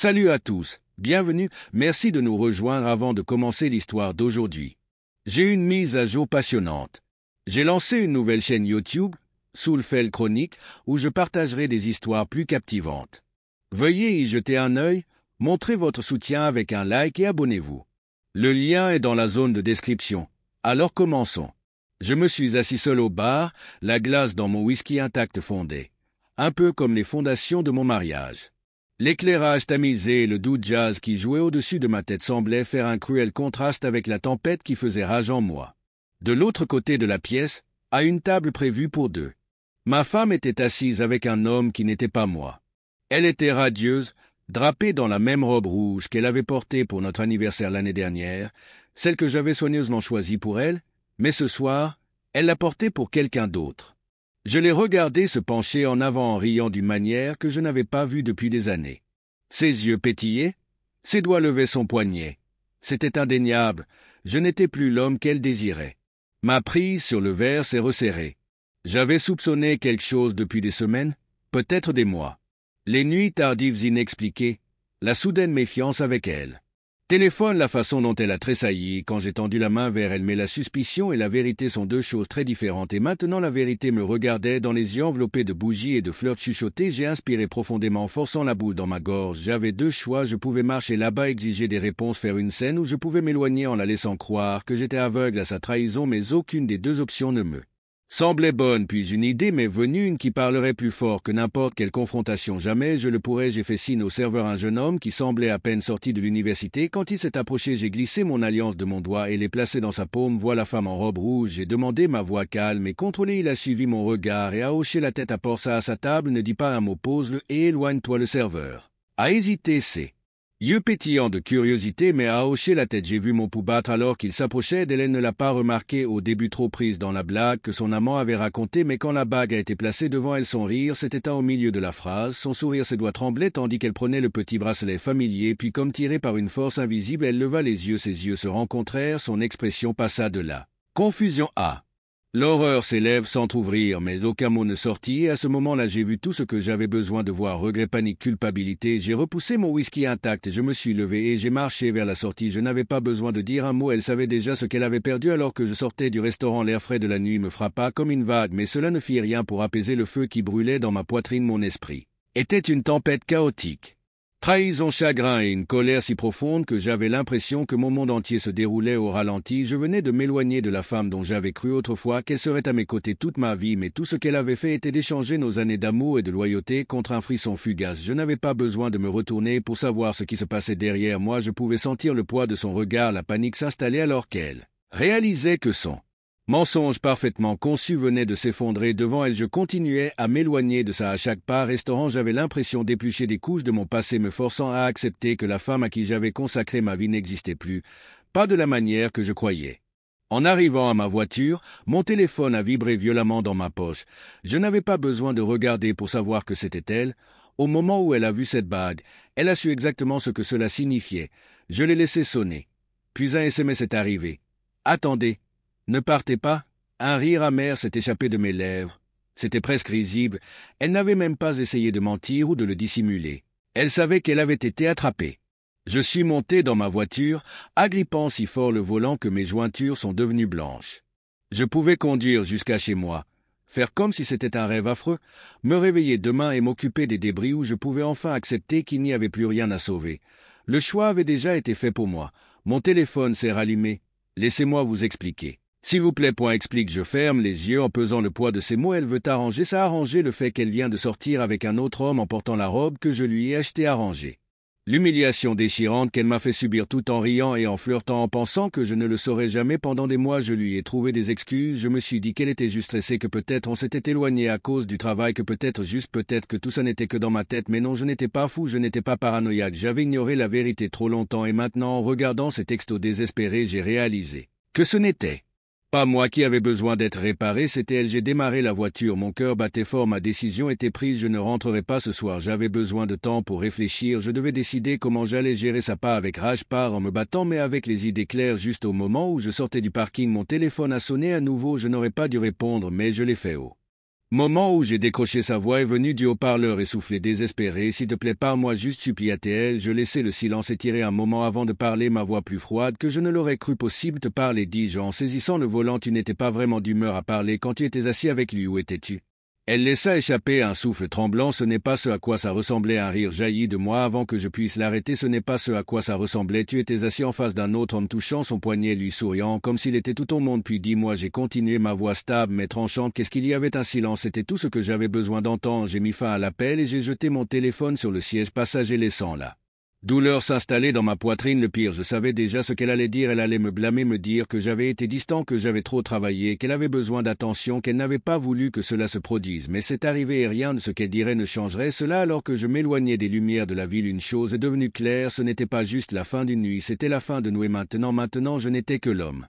Salut à tous, bienvenue, merci de nous rejoindre avant de commencer l'histoire d'aujourd'hui. J'ai une mise à jour passionnante. J'ai lancé une nouvelle chaîne YouTube, Soulfell Chronique, où je partagerai des histoires plus captivantes. Veuillez y jeter un œil, montrez votre soutien avec un like et abonnez-vous. Le lien est dans la zone de description. Alors commençons. Je me suis assis seul au bar, la glace dans mon whisky intact fondait. Un peu comme les fondations de mon mariage. L'éclairage tamisé et le doux jazz qui jouait au-dessus de ma tête semblaient faire un cruel contraste avec la tempête qui faisait rage en moi. De l'autre côté de la pièce, à une table prévue pour deux. Ma femme était assise avec un homme qui n'était pas moi. Elle était radieuse, drapée dans la même robe rouge qu'elle avait portée pour notre anniversaire l'année dernière, celle que j'avais soigneusement choisie pour elle, mais ce soir, elle la portait pour quelqu'un d'autre. Je l'ai regardée se pencher en avant en riant d'une manière que je n'avais pas vue depuis des années. Ses yeux pétillaient, ses doigts levaient son poignet. C'était indéniable, je n'étais plus l'homme qu'elle désirait. Ma prise sur le verre s'est resserrée. J'avais soupçonné quelque chose depuis des semaines, peut-être des mois. Les nuits tardives inexpliquées, la soudaine méfiance avec elle. Téléphone la façon dont elle a tressailli quand j'ai tendu la main vers elle, mais la suspicion et la vérité sont deux choses très différentes et maintenant la vérité me regardait dans les yeux enveloppés de bougies et de fleurs chuchotées. J'ai inspiré profondément, forçant la boule dans ma gorge. J'avais deux choix, je pouvais marcher là-bas, exiger des réponses, faire une scène, ou je pouvais m'éloigner en la laissant croire que j'étais aveugle à sa trahison, mais aucune des deux options ne me semblait bonne. Puis une idée m'est venue, une qui parlerait plus fort que n'importe quelle confrontation. Jamais je le pourrais. J'ai fait signe au serveur, un jeune homme qui semblait à peine sorti de l'université. Quand il s'est approché, j'ai glissé mon alliance de mon doigt et l'ai placée dans sa paume. Vois la femme en robe rouge. J'ai demandé, ma voix calme et contrôlée. Il a suivi mon regard et a hoché la tête. Apporte ça à sa table, ne dis pas un mot, pose-le et éloigne-toi. Le serveur a hésité, ses yeux pétillants de curiosité, mais a hoché la tête. J'ai vu mon pouls battre alors qu'il s'approchait d'elle. Elle ne l'a pas remarqué au début, trop prise dans la blague que son amant avait racontée, mais quand la bague a été placée devant elle, son rire s'est éteint au milieu de la phrase, son sourire, ses doigts tremblaient tandis qu'elle prenait le petit bracelet familier, puis comme tirée par une force invisible, elle leva les yeux, ses yeux se rencontrèrent, son expression passa de la confusion à l'horreur. Ses lèvres s'entr'ouvrirent, mais aucun mot ne sortit, et à ce moment-là j'ai vu tout ce que j'avais besoin de voir. Regret, panique, culpabilité. J'ai repoussé mon whisky intact, je me suis levé et j'ai marché vers la sortie. Je n'avais pas besoin de dire un mot, elle savait déjà ce qu'elle avait perdu. Alors que je sortais du restaurant, l'air frais de la nuit me frappa comme une vague, mais cela ne fit rien pour apaiser le feu qui brûlait dans ma poitrine. Mon esprit était une tempête chaotique. Trahison, chagrin et une colère si profonde que j'avais l'impression que mon monde entier se déroulait au ralenti. Je venais de m'éloigner de la femme dont j'avais cru autrefois qu'elle serait à mes côtés toute ma vie, mais tout ce qu'elle avait fait était d'échanger nos années d'amour et de loyauté contre un frisson fugace. Je n'avais pas besoin de me retourner pour savoir ce qui se passait derrière moi. Je pouvais sentir le poids de son regard. La panique s'installait alors qu'elle réalisait que son mensonge parfaitement conçu venait de s'effondrer devant elle. Je continuais à m'éloigner de ça. À chaque pas restaurant, j'avais l'impression d'éplucher des couches de mon passé, me forçant à accepter que la femme à qui j'avais consacré ma vie n'existait plus, pas de la manière que je croyais. En arrivant à ma voiture, mon téléphone a vibré violemment dans ma poche. Je n'avais pas besoin de regarder pour savoir que c'était elle. Au moment où elle a vu cette bague, elle a su exactement ce que cela signifiait. Je l'ai laissé sonner. Puis un SMS est arrivé. « Attendez. Ne partez pas !» Un rire amer s'est échappé de mes lèvres. C'était presque risible. Elle n'avait même pas essayé de mentir ou de le dissimuler. Elle savait qu'elle avait été attrapée. Je suis monté dans ma voiture, agrippant si fort le volant que mes jointures sont devenues blanches. Je pouvais conduire jusqu'à chez moi, faire comme si c'était un rêve affreux, me réveiller demain et m'occuper des débris, où je pouvais enfin accepter qu'il n'y avait plus rien à sauver. Le choix avait déjà été fait pour moi. Mon téléphone s'est rallumé. Laissez-moi vous expliquer. S'il vous plaît, explique. Je ferme les yeux en pesant le poids de ces mots. Elle veut arranger ça, arranger le fait qu'elle vient de sortir avec un autre homme en portant la robe que je lui ai achetée, arranger l'humiliation déchirante qu'elle m'a fait subir tout en riant et en flirtant, en pensant que je ne le saurais jamais. Pendant des mois, je lui ai trouvé des excuses. Je me suis dit qu'elle était juste stressée, que peut-être on s'était éloigné à cause du travail, que peut-être que tout ça n'était que dans ma tête. Mais non, je n'étais pas fou, je n'étais pas paranoïaque. J'avais ignoré la vérité trop longtemps et maintenant, en regardant ces textos désespérés, j'ai réalisé que ce n'était pas moi qui avais besoin d'être réparé, c'était elle. J'ai démarré la voiture, mon cœur battait fort, ma décision était prise, je ne rentrerai pas ce soir. J'avais besoin de temps pour réfléchir, je devais décider comment j'allais gérer ça, pas avec rage, pas en me battant, mais avec les idées claires. Juste au moment où je sortais du parking, mon téléphone a sonné à nouveau. Je n'aurais pas dû répondre, mais je l'ai fait. Moment où j'ai décroché sa voix est venue du haut-parleur essoufflé, désespéré. « S'il te plaît, parle-moi juste, supplia-t-elle. » Je laissai le silence étirer un moment avant de parler, ma voix plus froide que je ne l'aurais cru possible. « Te parler, dis-je en saisissant le volant. Tu n'étais pas vraiment d'humeur à parler quand tu étais assis avec lui. Où étais-tu » Elle laissa échapper un souffle tremblant. Ce n'est pas ce à quoi ça ressemblait. Un rire jaillit de moi avant que je puisse l'arrêter. Ce n'est pas ce à quoi ça ressemblait. Tu étais assis en face d'un autre homme touchant son poignet, lui souriant, comme s'il était tout au monde. Puis dis-moi, j'ai continué, ma voix stable mais tranchante. Qu'est-ce qu'il y avait? Un silence. C'était tout ce que j'avais besoin d'entendre. J'ai mis fin à l'appel et j'ai jeté mon téléphone sur le siège passager, laissant là. Douleur s'installait dans ma poitrine. Le pire, je savais déjà ce qu'elle allait dire. Elle allait me blâmer, me dire que j'avais été distant, que j'avais trop travaillé, qu'elle avait besoin d'attention, qu'elle n'avait pas voulu que cela se produise. Mais c'est arrivé et rien de ce qu'elle dirait ne changerait cela. Alors que je m'éloignais des lumières de la ville, une chose est devenue claire. Ce n'était pas juste la fin d'une nuit, c'était la fin de nous. Et maintenant, je n'étais que l'homme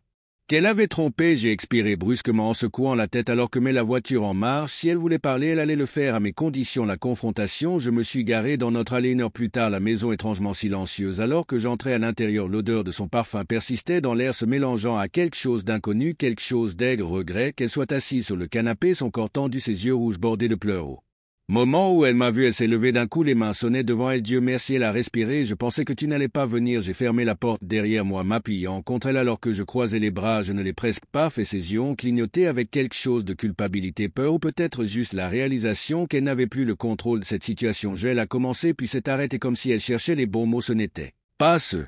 qu'elle avait trompé. J'ai expiré brusquement en secouant la tête alors que met la voiture en marche. Si elle voulait parler, elle allait le faire à mes conditions. La confrontation, je me suis garé dans notre allée. 1 heure plus tard, la maison étrangement silencieuse. Alors que j'entrais à l'intérieur, l'odeur de son parfum persistait dans l'air, se mélangeant à quelque chose d'inconnu, quelque chose d'aigre. Regret qu'elle soit assise sur le canapé, son corps tendu, ses yeux rouges bordés de pleurs. Moment où elle m'a vu, elle s'est levée d'un coup, les mains sonnaient devant elle. Dieu merci, elle a respiré. Je pensais que tu n'allais pas venir. J'ai fermé la porte derrière moi, m'appuyant contre elle alors que je croisais les bras. Je ne l'ai presque pas fait. Ses yeux ont clignoté avec quelque chose de culpabilité, peur ou peut-être juste la réalisation qu'elle n'avait plus le contrôle de cette situation. Elle a commencé puis s'est arrêtée comme si elle cherchait les bons mots. Ce n'était pas ce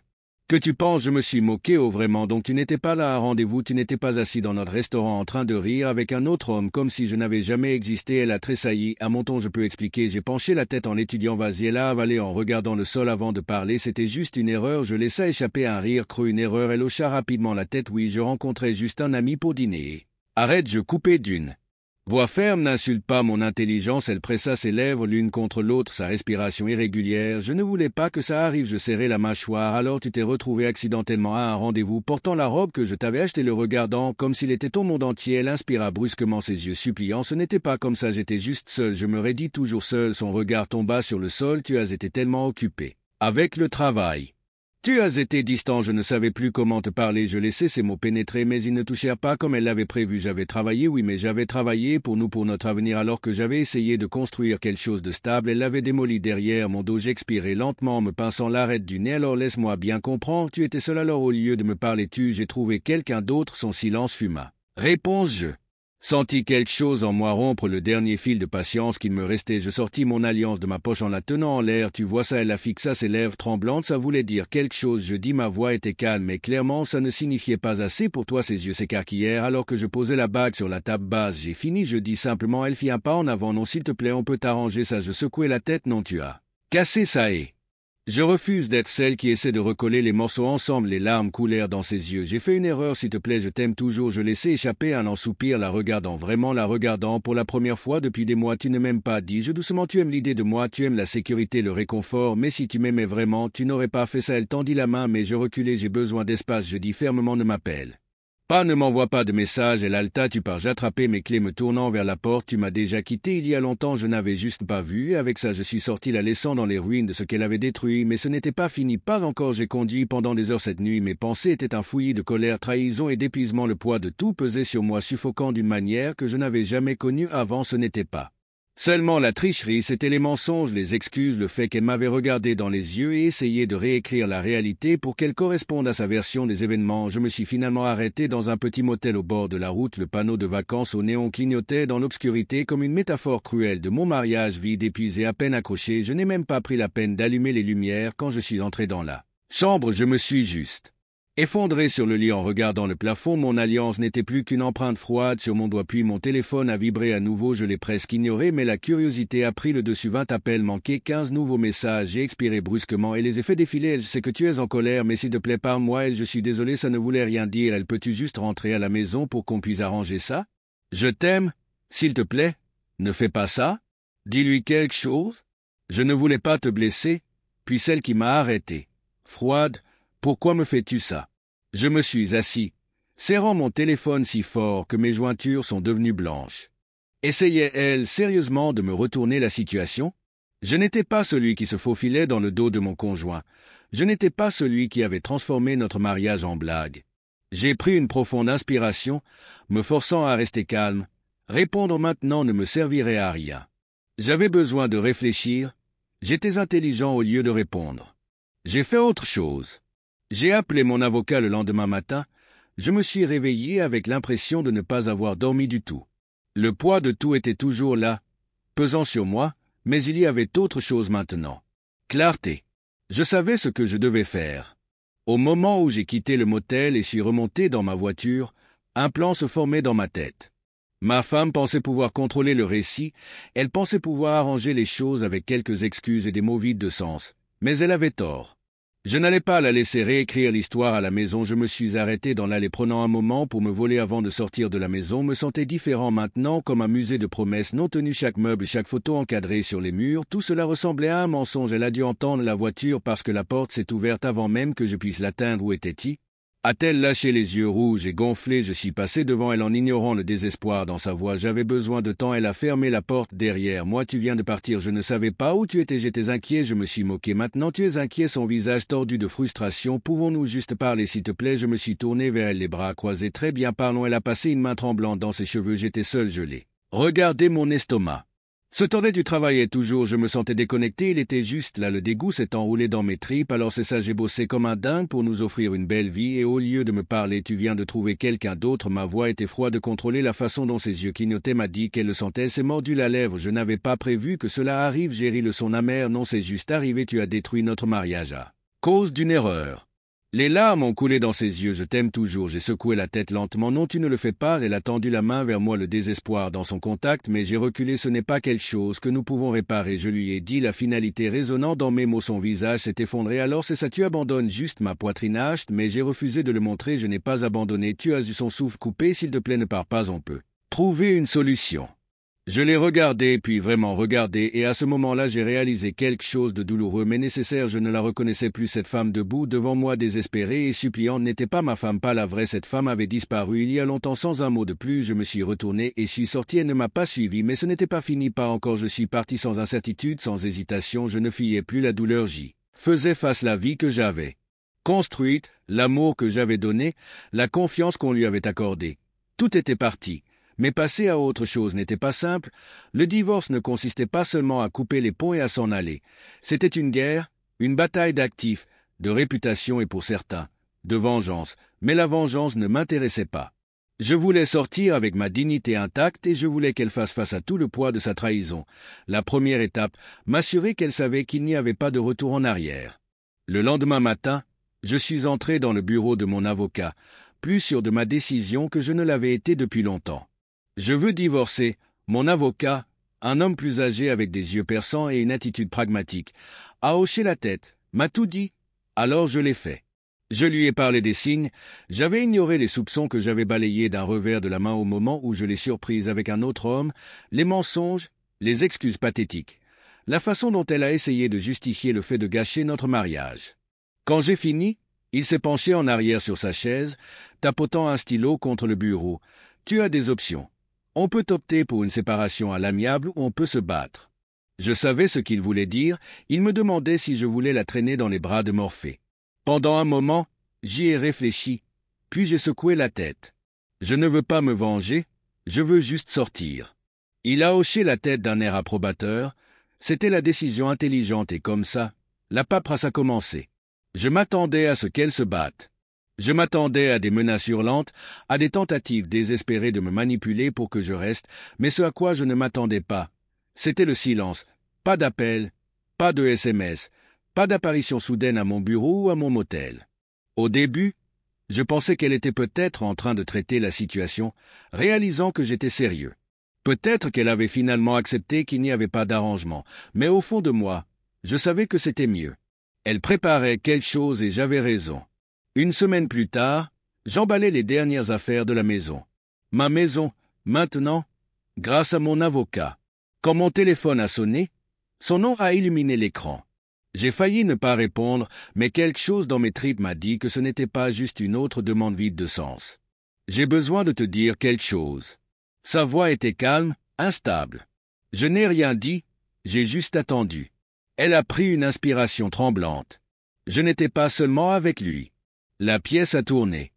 que tu penses. Je me suis moqué. Oh vraiment, donc tu n'étais pas là à un rendez-vous, tu n'étais pas assis dans notre restaurant en train de rire avec un autre homme comme si je n'avais jamais existé. Elle a tressailli. À mon ton, je peux expliquer. J'ai penché la tête en l'étudiant. Vas-y, elle a avalé en regardant le sol avant de parler. C'était juste une erreur. Je laissa échapper un rire creux. Une erreur. Elle hocha rapidement la tête. Oui, je rencontrais juste un ami pour dîner. Arrête, je coupais d'une voix ferme. N'insulte pas mon intelligence. Elle pressa ses lèvres l'une contre l'autre, sa respiration irrégulière. Je ne voulais pas que ça arrive. Je serrai la mâchoire. Alors tu t'es retrouvé accidentellement à un rendez-vous, portant la robe que je t'avais achetée, le regardant comme s'il était au monde entier. Elle inspira brusquement, ses yeux suppliants. Ce n'était pas comme ça, j'étais juste seul. Je me raidis, toujours seul. Son regard tomba sur le sol. Tu as été tellement occupé avec le travail. Tu as été distant, je ne savais plus comment te parler. Je laissais ces mots pénétrer, mais ils ne touchèrent pas comme elle l'avait prévu. J'avais travaillé, oui, mais j'avais travaillé pour nous, pour notre avenir, alors que j'avais essayé de construire quelque chose de stable. Elle l'avait démoli derrière mon dos. J'expirais lentement en me pinçant l'arête du nez. Alors laisse-moi bien comprendre, tu étais seul alors au lieu de me parler. J'ai trouvé quelqu'un d'autre. Son silence fuma. Réponse, je sentis quelque chose en moi rompre le dernier fil de patience qu'il me restait. Je sortis mon alliance de ma poche en la tenant en l'air. Tu vois ça? Elle a fixa ses lèvres tremblantes. Ça voulait dire quelque chose. Je dis, ma voix était calme, mais clairement ça ne signifiait pas assez pour toi. Ses yeux s'écarquillèrent alors que je posais la bague sur la table basse. J'ai fini, je dis simplement. Elle fit un pas en avant. Non, s'il te plaît, on peut t'arranger ça. Je secouai la tête. Non, tu as cassé ça et je refuse d'être celle qui essaie de recoller les morceaux ensemble. Les larmes coulèrent dans ses yeux. J'ai fait une erreur, s'il te plaît, je t'aime toujours. Je laissai échapper un lent soupir, la regardant, vraiment la regardant pour la première fois depuis des mois. Tu ne m'aimes pas, dis-je doucement. Tu aimes l'idée de moi, tu aimes la sécurité, le réconfort. Mais si tu m'aimais vraiment, tu n'aurais pas fait ça. Elle tendit la main, mais je reculai. J'ai besoin d'espace. Je dis fermement, ne m'appelle pas, ne m'envoie pas de message. Elle halta, tu pars. J'attrapai mes clés me tournant vers la porte. Tu m'as déjà quitté il y a longtemps, je n'avais juste pas vu. Avec ça, je suis sorti la laissant dans les ruines de ce qu'elle avait détruit. Mais ce n'était pas fini, pas encore. J'ai conduit pendant des heures cette nuit. Mes pensées étaient un fouillis de colère, trahison et d'épuisement. Le poids de tout pesait sur moi, suffocant d'une manière que je n'avais jamais connue avant. Ce n'était pas seulement la tricherie, c'était les mensonges, les excuses, le fait qu'elle m'avait regardé dans les yeux et essayé de réécrire la réalité pour qu'elle corresponde à sa version des événements. Je me suis finalement arrêté dans un petit motel au bord de la route. Le panneau de vacances au néon clignotait dans l'obscurité comme une métaphore cruelle de mon mariage vide, épuisé, à peine accroché. Je n'ai même pas pris la peine d'allumer les lumières quand je suis entré dans la chambre. Je me suis juste effondré sur le lit en regardant le plafond. Mon alliance n'était plus qu'une empreinte froide sur mon doigt, puis mon téléphone a vibré à nouveau. Je l'ai presque ignoré, mais la curiosité a pris le dessus. 20 appels manqués, 15 nouveaux messages. J'ai expiré brusquement et les ai fait défiler. Je sais que tu es en colère, mais s'il te plaît, parle-moi. Je suis désolé, ça ne voulait rien dire. Elle, peux-tu juste rentrer à la maison pour qu'on puisse arranger ça? Je t'aime, s'il te plaît. Ne fais pas ça. Dis-lui quelque chose. Je ne voulais pas te blesser. Puis celle qui m'a arrêté. Froide. Pourquoi me fais-tu ça? Je me suis assis, serrant mon téléphone si fort que mes jointures sont devenues blanches. Essayait-elle sérieusement de me retourner la situation? Je n'étais pas celui qui se faufilait dans le dos de mon conjoint. Je n'étais pas celui qui avait transformé notre mariage en blague. J'ai pris une profonde inspiration, me forçant à rester calme. Répondre maintenant ne me servirait à rien. J'avais besoin de réfléchir. J'étais intelligent au lieu de répondre. J'ai fait autre chose. J'ai appelé mon avocat le lendemain matin. Je me suis réveillé avec l'impression de ne pas avoir dormi du tout. Le poids de tout était toujours là, pesant sur moi, mais il y avait autre chose maintenant. Clarté. Je savais ce que je devais faire. Au moment où j'ai quitté le motel et suis remonté dans ma voiture, un plan se formait dans ma tête. Ma femme pensait pouvoir contrôler le récit, elle pensait pouvoir arranger les choses avec quelques excuses et des mots vides de sens, mais elle avait tort. Je n'allais pas la laisser réécrire l'histoire à la maison, je me suis arrêté dans l'allée prenant un moment pour me voler avant de sortir de la maison, me sentais différent maintenant comme un musée de promesses non tenues, chaque meuble, chaque photo encadrée sur les murs, tout cela ressemblait à un mensonge. Elle a dû entendre la voiture parce que la porte s'est ouverte avant même que je puisse l'atteindre. Où était-il? A-t-elle lâché les yeux rouges et gonflés? Je suis passé devant elle en ignorant le désespoir dans sa voix. J'avais besoin de temps. Elle a fermé la porte derrière moi. Tu viens de partir. Je ne savais pas où tu étais. J'étais inquiet. Je me suis moqué. Maintenant tu es inquiet. Son visage tordu de frustration. Pouvons-nous juste parler, s'il te plaît? Je me suis tourné vers elle, les bras croisés. Très bien, parlons. Elle a passé une main tremblante dans ses cheveux. J'étais seul, gelé. Regardez mon estomac. Ce tordait du travaillait toujours, je me sentais déconnecté, il était juste là, le dégoût s'est enroulé dans mes tripes, alors c'est ça, j'ai bossé comme un dingue pour nous offrir une belle vie, et au lieu de me parler, tu viens de trouver quelqu'un d'autre. Ma voix était froide de contrôler la façon dont ses yeux clignotaient, m'a dit qu'elle le sentait, elle s'est mordu la lèvre, je n'avais pas prévu que cela arrive, j'ai ri le son amer, non c'est juste arrivé, tu as détruit notre mariage à cause d'une erreur. Les larmes ont coulé dans ses yeux. Je t'aime toujours. J'ai secoué la tête lentement. Non, tu ne le fais pas. Elle a tendu la main vers moi, le désespoir dans son contact, mais j'ai reculé. Ce n'est pas quelque chose que nous pouvons réparer. Je lui ai dit, la finalité résonnant dans mes mots. Son visage s'est effondré. Alors c'est ça, tu abandonnes juste ma poitrine hache, mais j'ai refusé de le montrer. Je n'ai pas abandonné. Tu as eu son souffle coupé. S'il te plaît, ne pars pas, on peut trouver une solution. Je l'ai regardé, puis vraiment regardé, et à ce moment-là j'ai réalisé quelque chose de douloureux mais nécessaire. Je ne la reconnaissais plus, cette femme debout devant moi désespérée et suppliante n'était pas ma femme, pas la vraie. Cette femme avait disparu il y a longtemps. Sans un mot de plus, je me suis retourné et suis sorti. Elle ne m'a pas suivi, mais ce n'était pas fini, pas encore. Je suis parti sans incertitude, sans hésitation. Je ne fuyais plus la douleur, j'y faisais face. La vie que j'avais construite, l'amour que j'avais donné, la confiance qu'on lui avait accordée, tout était parti. Mais passer à autre chose n'était pas simple. Le divorce ne consistait pas seulement à couper les ponts et à s'en aller. C'était une guerre, une bataille d'actifs, de réputation et pour certains, de vengeance. Mais la vengeance ne m'intéressait pas. Je voulais sortir avec ma dignité intacte et je voulais qu'elle fasse face à tout le poids de sa trahison. La première étape, m'assurer qu'elle savait qu'il n'y avait pas de retour en arrière. Le lendemain matin, je suis entré dans le bureau de mon avocat, plus sûr de ma décision que je ne l'avais été depuis longtemps. Je veux divorcer. Mon avocat, un homme plus âgé avec des yeux perçants et une attitude pragmatique, a hoché la tête, m'a tout dit. Alors je l'ai fait. Je lui ai parlé des signes. J'avais ignoré les soupçons que j'avais balayés d'un revers de la main au moment où je l'ai surprise avec un autre homme, les mensonges, les excuses pathétiques, la façon dont elle a essayé de justifier le fait de gâcher notre mariage. Quand j'ai fini, il s'est penché en arrière sur sa chaise, tapotant un stylo contre le bureau. Tu as des options. On peut opter pour une séparation à l'amiable ou on peut se battre. Je savais ce qu'il voulait dire, il me demandait si je voulais la traîner dans les bras de Morphée. Pendant un moment, j'y ai réfléchi, puis j'ai secoué la tête. Je ne veux pas me venger, je veux juste sortir. Il a hoché la tête d'un air approbateur, c'était la décision intelligente et comme ça, la paperasse a commencé. Je m'attendais à ce qu'elle se batte. Je m'attendais à des menaces hurlantes, à des tentatives désespérées de me manipuler pour que je reste, mais ce à quoi je ne m'attendais pas, c'était le silence. Pas d'appel, pas de SMS, pas d'apparition soudaine à mon bureau ou à mon motel. Au début, je pensais qu'elle était peut-être en train de traiter la situation, réalisant que j'étais sérieux. Peut-être qu'elle avait finalement accepté qu'il n'y avait pas d'arrangement, mais au fond de moi, je savais que c'était mieux. Elle préparait quelque chose et j'avais raison. Une semaine plus tard, j'emballais les dernières affaires de la maison. Ma maison, maintenant, grâce à mon avocat. Quand mon téléphone a sonné, son nom a illuminé l'écran. J'ai failli ne pas répondre, mais quelque chose dans mes tripes m'a dit que ce n'était pas juste une autre demande vide de sens. J'ai besoin de te dire quelque chose. Sa voix était calme, instable. Je n'ai rien dit, j'ai juste attendu. Elle a pris une inspiration tremblante. Je n'étais pas seulement avec lui. La pièce a tourné.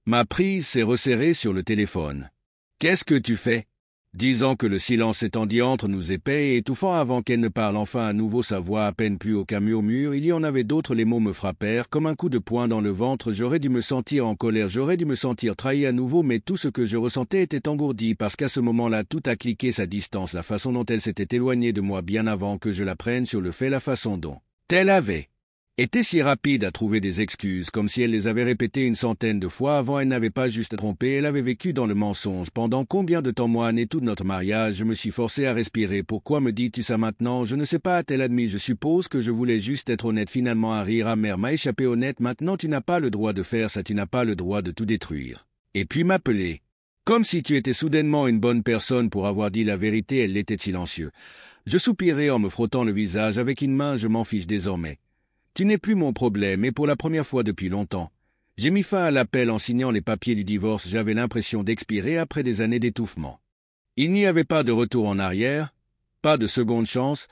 Ma prise s'est resserrée sur le téléphone. « Qu'est-ce que tu fais ?» disant que le silence s'étendit entre nous épais et étouffant avant qu'elle ne parle enfin à nouveau sa voix à peine plus haut qu'un murmure. Il y en avait d'autres, les mots me frappèrent comme un coup de poing dans le ventre. J'aurais dû me sentir en colère, j'aurais dû me sentir trahi à nouveau, mais tout ce que je ressentais était engourdi parce qu'à ce moment-là tout a cliqué, sa distance, la façon dont elle s'était éloignée de moi bien avant que je la prenne sur le fait, la façon dont elle avait était si rapide à trouver des excuses, comme si elle les avait répétées une centaine de fois avant. Elle n'avait pas juste trompé, elle avait vécu dans le mensonge. Pendant combien de temps, moi, né tout notre mariage, je me suis forcé à respirer. Pourquoi me dis-tu ça maintenant? Je ne sais pas, a-t-elle admis. Je suppose que je voulais juste être honnête. Finalement, un rire amer m'a échappé. Honnête, maintenant tu n'as pas le droit de faire ça, tu n'as pas le droit de tout détruire. Et puis m'appeler. Comme si tu étais soudainement une bonne personne pour avoir dit la vérité. Elle était silencieuse. Je soupirai en me frottant le visage avec une main. Je m'en fiche désormais. Tu n'es plus mon problème, et pour la première fois depuis longtemps. J'ai mis fin à l'appel en signant les papiers du divorce. J'avais l'impression d'expirer après des années d'étouffement. Il n'y avait pas de retour en arrière, pas de seconde chance,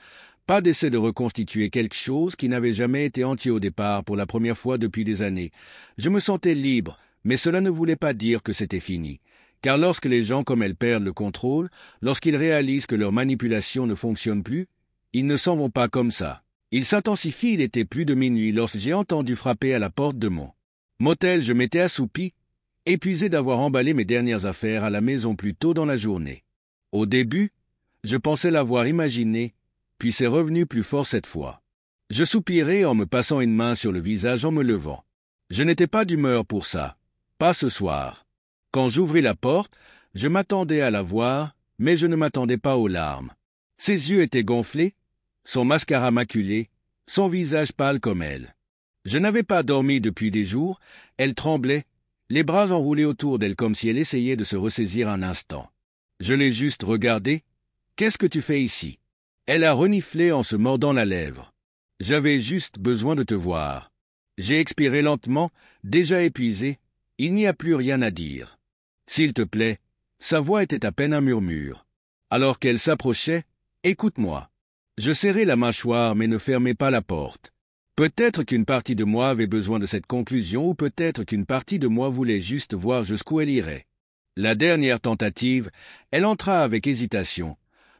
pas d'essai de reconstituer quelque chose qui n'avait jamais été entier au départ. Pour la première fois depuis des années, je me sentais libre, mais cela ne voulait pas dire que c'était fini. Car lorsque les gens comme elle perdent le contrôle, lorsqu'ils réalisent que leur manipulation ne fonctionne plus, ils ne s'en vont pas comme ça. Il s'intensifie, il était plus de minuit lorsque j'ai entendu frapper à la porte de mon motel. Je m'étais assoupi, épuisé d'avoir emballé mes dernières affaires à la maison plus tôt dans la journée. Au début, je pensais l'avoir imaginé, puis c'est revenu plus fort cette fois. Je soupirai en me passant une main sur le visage en me levant. Je n'étais pas d'humeur pour ça, pas ce soir. Quand j'ouvris la porte, je m'attendais à la voir, mais je ne m'attendais pas aux larmes. Ses yeux étaient gonflés, son mascara maculé, son visage pâle comme elle. Je n'avais pas dormi depuis des jours, elle tremblait, les bras enroulés autour d'elle comme si elle essayait de se ressaisir un instant. Je l'ai juste regardée. « Qu'est-ce que tu fais ici ?» Elle a reniflé en se mordant la lèvre. « J'avais juste besoin de te voir. » J'ai expiré lentement, déjà épuisé. Il n'y a plus rien à dire. « S'il te plaît. » Sa voix était à peine un murmure. Alors qu'elle s'approchait, « Écoute-moi. » Je serrai la mâchoire mais ne fermai pas la porte. Peut-être qu'une partie de moi avait besoin de cette conclusion ou peut-être qu'une partie de moi voulait juste voir jusqu'où elle irait. La dernière tentative, elle entra avec hésitation,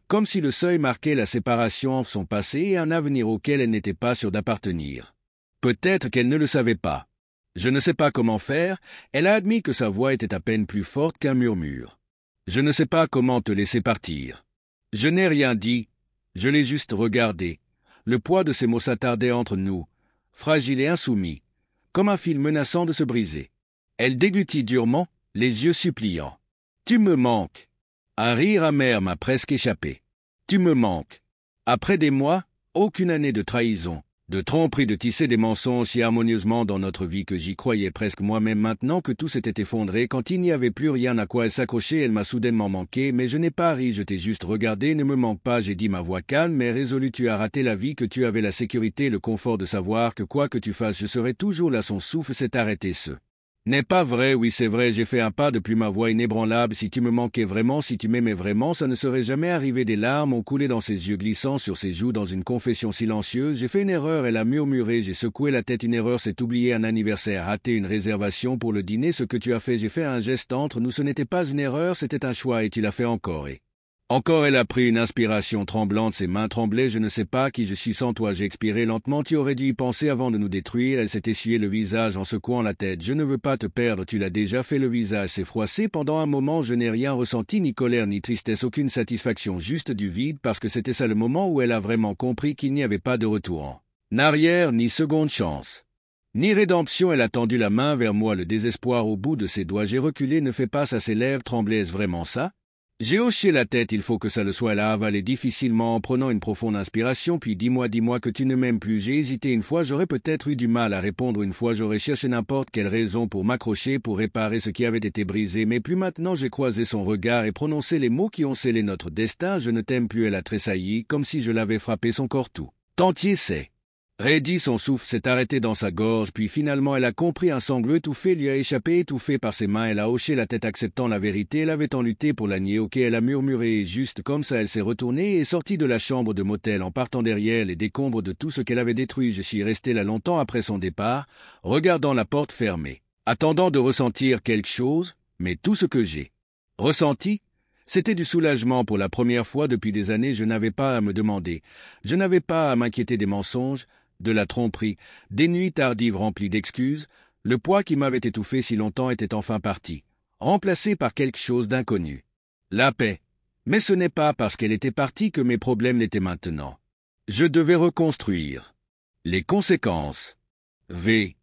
comme si le seuil marquait la séparation entre son passé et un avenir auquel elle n'était pas sûre d'appartenir. Peut-être qu'elle ne le savait pas. Je ne sais pas comment faire, elle a admis que sa voix était à peine plus forte qu'un murmure. Je ne sais pas comment te laisser partir. Je n'ai rien dit. Je l'ai juste regardé. Le poids de ces mots s'attardait entre nous, fragile et insoumis, comme un fil menaçant de se briser. Elle déglutit durement, les yeux suppliants. « Tu me manques. » Un rire amer m'a presque échappé. « Tu me manques. » Après des mois, aucune année de trahison, de tromperie, de tisser des mensonges si harmonieusement dans notre vie que j'y croyais presque moi-même. Maintenant que tout s'était effondré, quand il n'y avait plus rien à quoi elle s'accrocher, elle m'a soudainement manqué, mais je n'ai pas ri, je t'ai juste regardé. « Ne me manque pas, » j'ai dit, ma voix calme mais résolue. Tu as raté la vie que tu avais, la sécurité, le confort de savoir que quoi que tu fasses, je serai toujours là. Son souffle s'est arrêté. Ce n'est pas vrai. Oui, c'est vrai, j'ai fait un pas depuis, ma voix inébranlable. Si tu me manquais vraiment, si tu m'aimais vraiment, ça ne serait jamais arrivé. Des larmes ont coulé dans ses yeux glissant sur ses joues dans une confession silencieuse. J'ai fait une erreur, elle a murmuré. J'ai secoué la tête. Une erreur, c'est oublier un anniversaire, rater une réservation pour le dîner. Ce que tu as fait, j'ai fait un geste entre nous. Ce n'était pas une erreur, c'était un choix et tu l'as fait encore. Et encore, elle a pris une inspiration tremblante, ses mains tremblaient. Je ne sais pas qui je suis sans toi. J'ai expiré lentement. Tu aurais dû y penser avant de nous détruire. Elle s'est essuyé le visage en secouant la tête. Je ne veux pas te perdre, tu l'as déjà fait. Le visage s'est froissé. Pendant un moment, je n'ai rien ressenti, ni colère, ni tristesse, aucune satisfaction, juste du vide, parce que c'était ça le moment où elle a vraiment compris qu'il n'y avait pas de retour en arrière, ni seconde chance, ni rédemption. Elle a tendu la main vers moi, le désespoir au bout de ses doigts. J'ai reculé, ne fais pas ça, ses lèvres tremblaient. Est-ce vraiment ça? J'ai hoché la tête. Il faut que ça le soit. Elle a avalé difficilement en prenant une profonde inspiration. Puis dis-moi que tu ne m'aimes plus. J'ai hésité une fois, j'aurais peut-être eu du mal à répondre une fois, j'aurais cherché n'importe quelle raison pour m'accrocher, pour réparer ce qui avait été brisé, mais plus maintenant. J'ai croisé son regard et prononcé les mots qui ont scellé notre destin. Je ne t'aime plus. Elle a tressailli, comme si je l'avais frappé. Son corps tout entier s'est raidi, son souffle s'est arrêté dans sa gorge, puis finalement elle a compris. Un sanglot étouffé lui a échappé, étouffé par ses mains. Elle a hoché la tête acceptant la vérité. Elle avait tant lutté pour la nier. Ok, elle a murmuré. Juste comme ça, elle s'est retournée et sortie de la chambre de motel en partant derrière les décombres de tout ce qu'elle avait détruit. Je suis resté là longtemps après son départ, regardant la porte fermée, attendant de ressentir quelque chose, mais tout ce que j'ai ressenti, C'était du soulagement. Pour la première fois depuis des années, je n'avais pas à me demander. Je n'avais pas à m'inquiéter des mensonges, de la tromperie, des nuits tardives remplies d'excuses. Le poids qui m'avait étouffé si longtemps était enfin parti, remplacé par quelque chose d'inconnu. La paix. Mais ce n'est pas parce qu'elle était partie que mes problèmes l'étaient maintenant. Je devais reconstruire. Les conséquences. V.